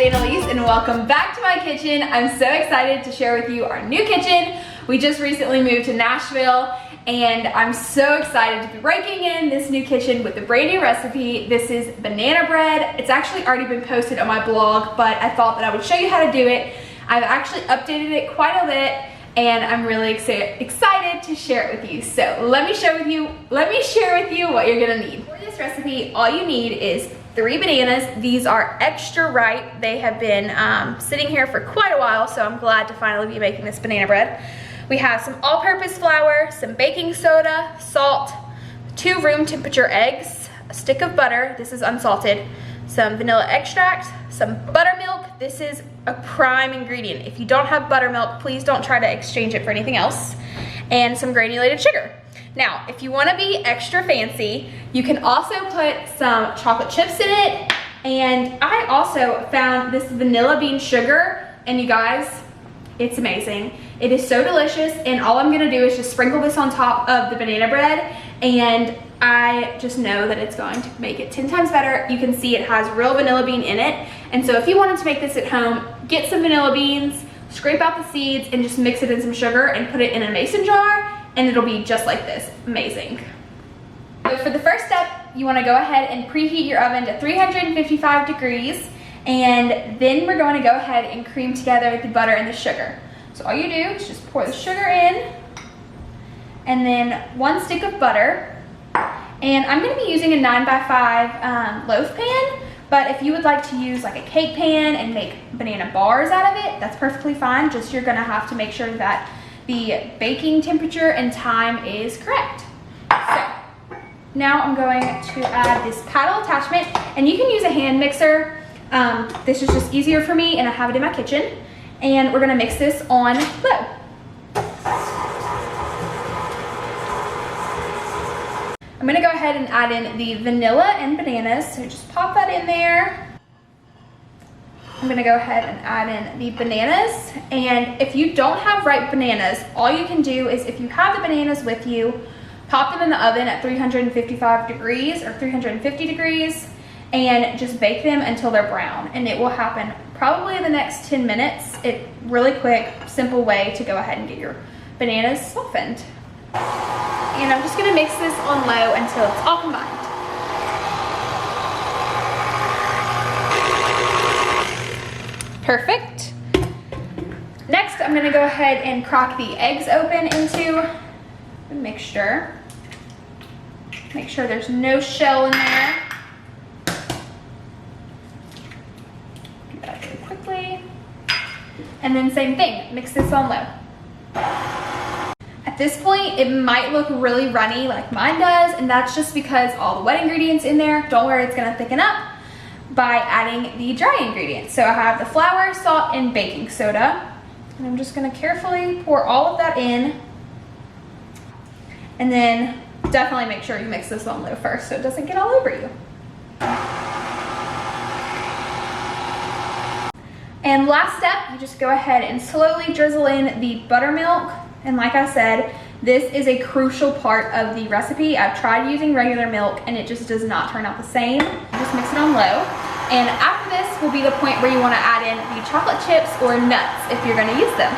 Annalise and welcome back to my kitchen. I'm so excited to share with you our new kitchen. We just recently moved to Nashville and I'm so excited to be breaking in this new kitchen with a brand new recipe. This is banana bread. It's actually already been posted on my blog, but I thought that I would show you how to do it. I've actually updated it quite a bit and I'm really excited to share it with you. So let me share with you what you're gonna need. For this recipe, all you need is 3 bananas. These are extra ripe. They have been sitting here for quite a while, so I'm glad to finally be making this banana bread. We have some all-purpose flour, some baking soda, salt, 2 room temperature eggs, a stick of butter, this is unsalted, some vanilla extract, some buttermilk. This is a prime ingredient. If you don't have buttermilk, please don't try to exchange it for anything else, and some granulated sugar. Now, if you wanna be extra fancy, you can also put some chocolate chips in it. And I also found this vanilla bean sugar, and you guys, it's amazing. It is so delicious, and all I'm gonna do is just sprinkle this on top of the banana bread, and I just know that it's going to make it 10 times better. You can see it has real vanilla bean in it. And so if you wanted to make this at home, get some vanilla beans, scrape out the seeds, and just mix it in some sugar and put it in a mason jar, and it'll be just like this. Amazing. So for the first step, you wanna go ahead and preheat your oven to 355 degrees, and then we're going to go ahead and cream together the butter and the sugar. So all you do is just pour the sugar in, and then 1 stick of butter, and I'm gonna be using a 9x5 loaf pan, but if you would like to use like a cake pan and make banana bars out of it, that's perfectly fine. Just you're gonna have to make sure that the baking temperature and time is correct. So now I'm going to add this paddle attachment, and you can use a hand mixer. This is just easier for me, and I have it in my kitchen. And we're gonna mix this on low. I'm gonna go ahead and add in the vanilla and bananas, so just pop that in there. I'm gonna go ahead and add in the bananas, and if you don't have ripe bananas, all you can do is, if you have the bananas with you, pop them in the oven at 355 degrees or 350 degrees and just bake them until they're brown, and it will happen probably in the next 10 minutes. It's really quick, simple way to go ahead and get your bananas softened. And I'm just gonna mix this on low until it's all combined. Perfect. Next, I'm gonna go ahead and crack the eggs open into the mixture. Make sure there's no shell in there. Do that really quickly. And then same thing, mix this on low. At this point, it might look really runny like mine does, and that's just because all the wet ingredients in there. Don't worry, it's gonna thicken up by adding the dry ingredients. So I have the flour, salt, and baking soda. And I'm just gonna carefully pour all of that in. And then definitely make sure you mix this on low first so it doesn't get all over you. And last step, you just go ahead and slowly drizzle in the buttermilk. And like I said, this is a crucial part of the recipe. I've tried using regular milk and it just does not turn out the same. Just mix it on low. And after this will be the point where you want to add in the chocolate chips or nuts if you're going to use them.